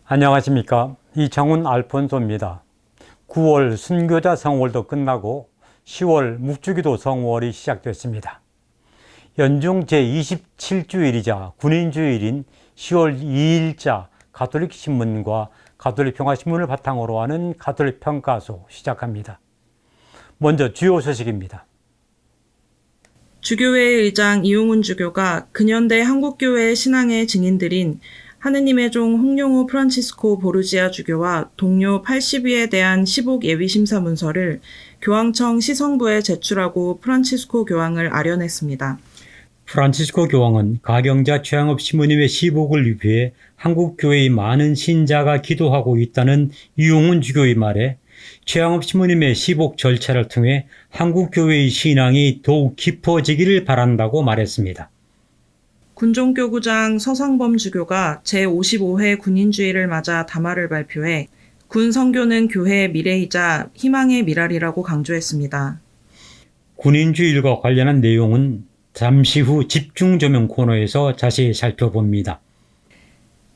안녕하십니까. 이창훈 알폰소입니다. 9월 순교자 성월도 끝나고 10월 묵주기도 성월이 시작됐습니다. 연중 제27주일이자 군인주일인 10월 2일자 가톨릭 신문과 가톨릭 평화신문을 바탕으로 하는 가톨릭 평가소 시작합니다. 먼저 주요 소식입니다. 주교회 의장 이용훈 주교가 근현대 한국교회 신앙의 증인들인 하느님의 종 홍용우 프란치스코 보르지아 주교와 동료 80위에 대한 10옥 예비심사 문서를 교황청 시성부에 제출하고 프란치스코 교황을 아련했습니다. 프란치스코 교황은 가경자 최양업 시모님의 10옥을 위해 한국교회의 많은 신자가 기도하고 있다는 이용훈 주교의 말에 최양업 시모님의 10옥 절차를 통해 한국교회의 신앙이 더욱 깊어지기를 바란다고 말했습니다. 군종교구장 서상범 주교가 제55회 군인주의를 맞아 담화를 발표해 군 선교는 교회의 미래이자 희망의 미랄이라고 강조했습니다. 군인주일과 관련한 내용은 잠시 후 집중조명 코너에서 자세히 살펴봅니다.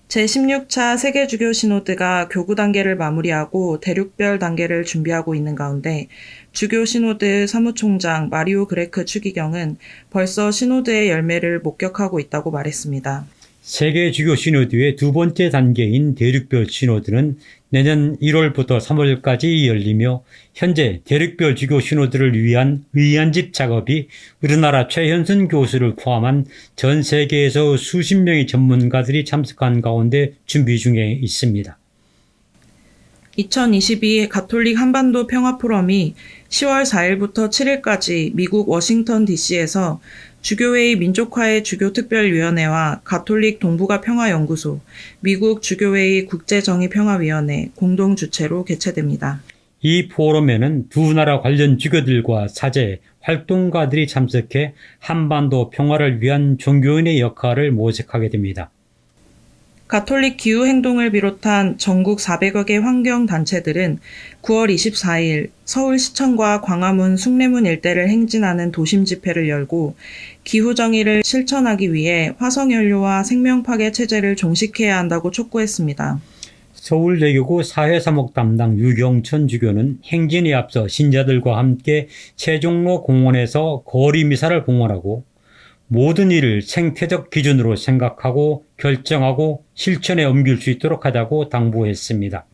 제16차 세계주교 시노드가 교구 단계를 마무리하고 대륙별 단계를 준비하고 있는 가운데 주교 시노드 사무총장 마리오 그레크 추기경은 벌써 시노드의 열매를 목격하고 있다고 말했습니다. 세계주교 시노드의 두 번째 단계인 대륙별 시노드는 내년 1월부터 3월까지 열리며 현재 대륙별 주교 시노드를 위한 의안집 작업이 우리나라 최현순 교수를 포함한 전 세계에서 수십 명의 전문가들이 참석한 가운데 준비 중에 있습니다. 2022 가톨릭 한반도 평화포럼이 10월 4일부터 7일까지 미국 워싱턴 DC에서 주교회의 민족화의 주교특별위원회와 가톨릭 동북아 평화연구소, 미국 주교회의 국제정의평화위원회 공동 주최로 개최됩니다. 이 포럼에는 두 나라 관련 주교들과 사제, 활동가들이 참석해 한반도 평화를 위한 종교인의 역할을 모색하게 됩니다. 가톨릭 기후행동을 비롯한 전국 400여 개 환경단체들은 9월 24일 서울시청과 광화문 숭례문 일대를 행진하는 도심집회를 열고 기후정의를 실천하기 위해 화석연료와 생명파괴 체제를 종식해야 한다고 촉구했습니다. 서울대교구 사회사목 담당 유경천 주교는 행진에 앞서 신자들과 함께 세종로 공원에서 거리미사를 봉헌하고 모든 일을 생태적 기준으로 생각하고 결정하고 실천에 옮길 수 있도록 하자고 당부했습니다.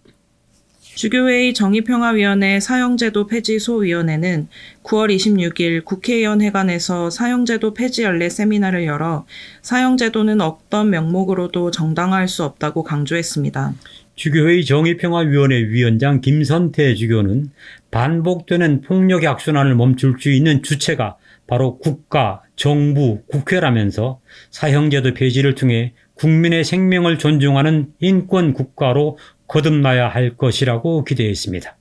주교회의 정의평화위원회 사형제도 폐지 소위원회는 9월 26일 국회의원 회관에서 사형제도 폐지 연례 세미나를 열어 사형제도는 어떤 명목으로도 정당화할 수 없다고 강조했습니다. 주교회의 정의평화위원회 위원장 김선태 주교는 반복되는 폭력의 악순환을 멈출 수 있는 주체가 바로 국가, 정부, 국회라면서 사형제도 폐지를 통해 국민의 생명을 존중하는 인권 국가로 거듭나야 할 것이라고 기대했습니다.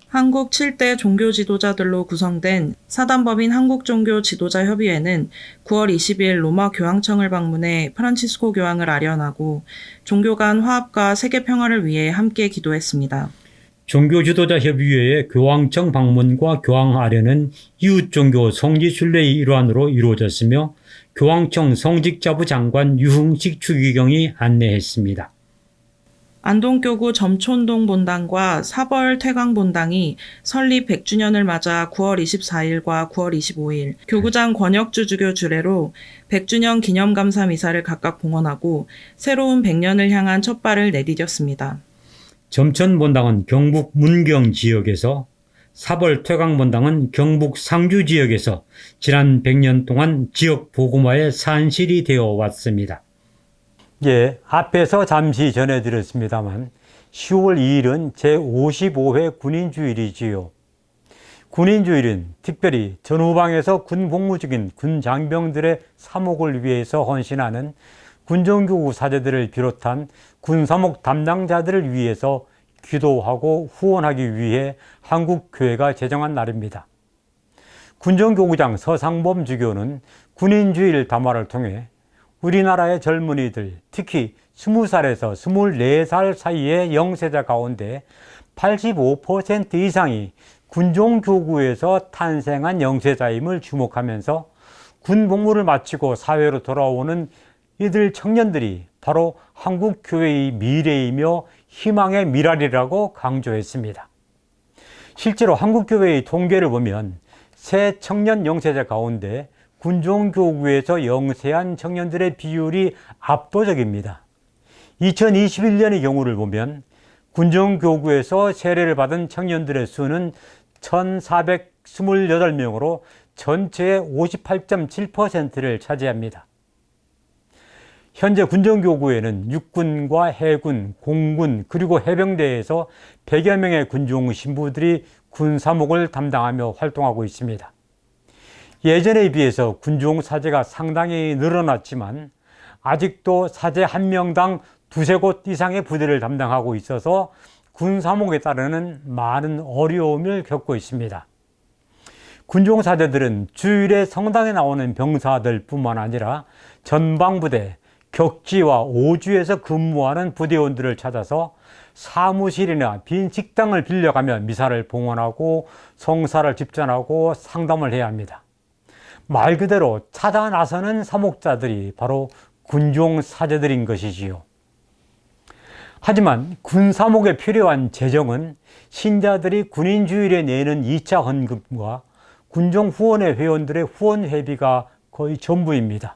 한국 7대 종교 지도자들로 구성된 사단법인 한국종교지도자협의회는 9월 20일 로마 교황청을 방문해 프란치스코 교황을 아련하고 종교 간 화합과 세계 평화를 위해 함께 기도했습니다. 종교지도자협의회의 교황청 방문과 교황 아련은 이웃종교 성지순례의 일환으로 이루어졌으며 교황청 성직자부 장관 유흥식 추기경이 안내했습니다. 안동교구 점촌동 본당과 사벌 퇴강 본당이 설립 100주년을 맞아 9월 24일과 9월 25일 교구장 권혁주 주교 주례로 100주년 기념감사 미사를 각각 봉헌하고 새로운 100년을 향한 첫발을 내디뎠습니다. 점천본당은 경북 문경 지역에서, 사벌 퇴강본당은 경북 상주 지역에서 지난 100년 동안 지역 복음화의 산실이 되어 왔습니다. 예, 앞에서 잠시 전해드렸습니다만 10월 2일은 제55회 군인주일이지요. 군인주일은 특별히 전후방에서 군복무 중인 군장병들의 사목을 위해서 헌신하는 군정교구 사제들을 비롯한 군사목 담당자들을 위해서 기도하고 후원하기 위해 한국교회가 제정한 날입니다. 군정교구장 서상범 주교는 군인주일 담화를 통해 우리나라의 젊은이들, 특히 20살에서 24살 사이의 영세자 가운데 85% 이상이 군종교구에서 탄생한 영세자임을 주목하면서 군 복무를 마치고 사회로 돌아오는 이들 청년들이 바로 한국교회의 미래이며 희망의 미랄이라고 강조했습니다. 실제로 한국교회의 통계를 보면 새 청년 영세자 가운데 군종교구에서 영세한 청년들의 비율이 압도적입니다. 2021년의 경우를 보면 군종교구에서 세례를 받은 청년들의 수는 1,428명으로 전체의 58.7%를 차지합니다. 현재 군종교구에는 육군과 해군, 공군, 그리고 해병대에서 100여 명의 군종 신부들이 군사목을 담당하며 활동하고 있습니다. 예전에 비해서 군종 사제가 상당히 늘어났지만 아직도 사제 한 명당 두세 곳 이상의 부대를 담당하고 있어서 군사목에 따르는 많은 어려움을 겪고 있습니다. 군종 사제들은 주일에 성당에 나오는 병사들 뿐만 아니라 전방부대, 격지와 오주에서 근무하는 부대원들을 찾아서 사무실이나 빈 식당을 빌려가며 미사를 봉헌하고 성사를 집전하고 상담을 해야 합니다. 말 그대로 찾아 나서는 사목자들이 바로 군종 사제들인 것이지요. 하지만 군사목에 필요한 재정은 신자들이 군인 주일에 내는 2차 헌금과 군종 후원회 회원들의 후원 회비가 거의 전부입니다.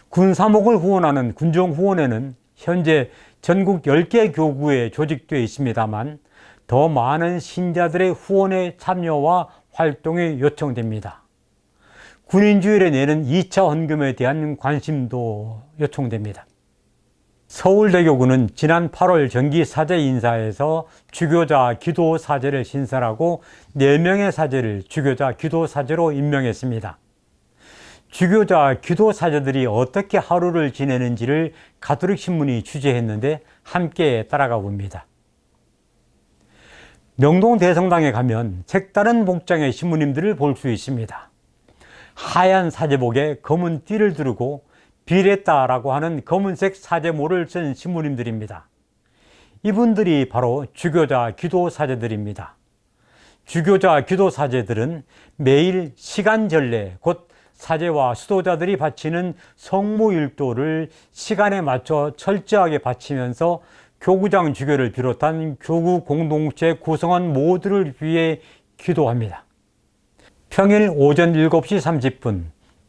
군사목을 후원하는 군종 후원회는 현재 전국 10개 교구에 조직되어 있습니다만 더 많은 신자들의 후원에 참여와 활동이 요청됩니다. 군인 주일에 내는 2차 헌금에 대한 관심도 요청됩니다. 서울대교구는 지난 8월 정기 사제 인사에서 주교자 기도 사제를 신설하고 4명의 사제를 주교자 기도 사제로 임명했습니다. 주교자 기도 사제들이 어떻게 하루를 지내는지를 가톨릭 신문이 취재했는데 함께 따라가 봅니다. 명동 대성당에 가면 색다른 복장의 신부님들을 볼 수 있습니다. 하얀 사제복에 검은 띠를 두르고 비레따라고 하는 검은색 사제모를 쓴 신부님들입니다. 이분들이 바로 주교자 기도 사제들입니다. 주교자 기도 사제들은 매일 시간전례, 곧 사제와 수도자들이 바치는 성모일도를 시간에 맞춰 철저하게 바치면서 교구장 주교를 비롯한 교구 공동체 구성원 모두를 위해 기도합니다. 평일 오전 7시 30분,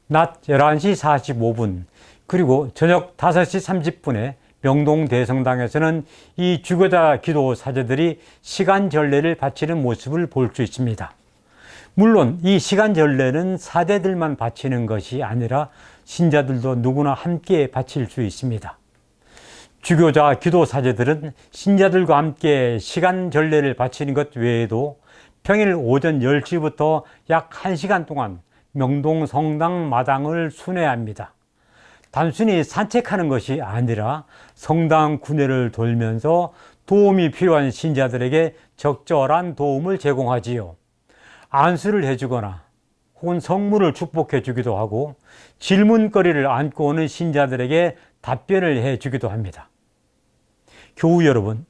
낮 11시 45분, 그리고 저녁 5시 30분에 명동 대성당에서는 이 주교자 기도 사제들이 시간 전례를 바치는 모습을 볼 수 있습니다. 물론 이 시간 전례는 사제들만 바치는 것이 아니라 신자들도 누구나 함께 바칠 수 있습니다. 주교자 기도 사제들은 신자들과 함께 시간 전례를 바치는 것 외에도 평일 오전 10시부터 약 1시간 동안 명동 성당 마당을 순회합니다. 단순히 산책하는 것이 아니라 성당 구내를 돌면서 도움이 필요한 신자들에게 적절한 도움을 제공하지요. 안수를 해주거나 혹은 성물을 축복해 주기도 하고 질문거리를 안고 오는 신자들에게 답변을 해주기도 합니다. 교우 여러분,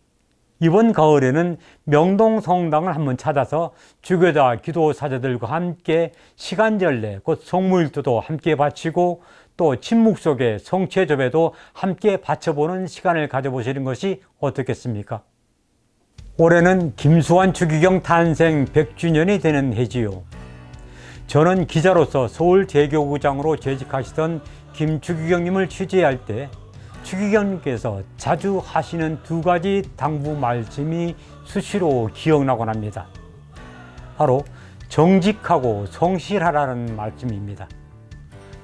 이번 가을에는 명동 성당을 한번 찾아서 주교자 기도 사제들과 함께 시간전례, 곧 성물일도도 함께 바치고 또 침묵 속에 성체접에도 함께 바쳐보는 시간을 가져보시는 것이 어떻겠습니까? 올해는 김수환 추기경 탄생 100주년이 되는 해지요. 저는 기자로서 서울대교구장으로 재직하시던 김추기경님을 취재할 때 추기경님께서 자주 하시는 2가지 당부 말씀이 수시로 기억나곤 합니다. 바로 정직하고 성실하라는 말씀입니다.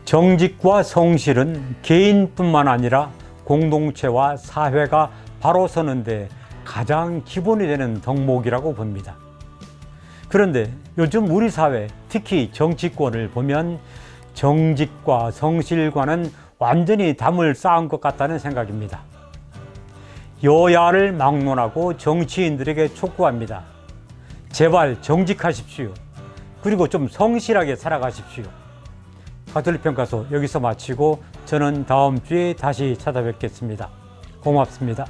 정직과 성실은 개인뿐만 아니라 공동체와 사회가 바로 서는데 가장 기본이 되는 덕목이라고 봅니다. 그런데 요즘 우리 사회, 특히 정치권을 보면 정직과 성실과는 완전히 담을 쌓은 것 같다는 생각입니다. 여야를 막론하고 정치인들에게 촉구합니다. 제발 정직하십시오. 그리고 좀 성실하게 살아가십시오. 가톨릭 평가소 여기서 마치고 저는 다음 주에 다시 찾아뵙겠습니다. 고맙습니다.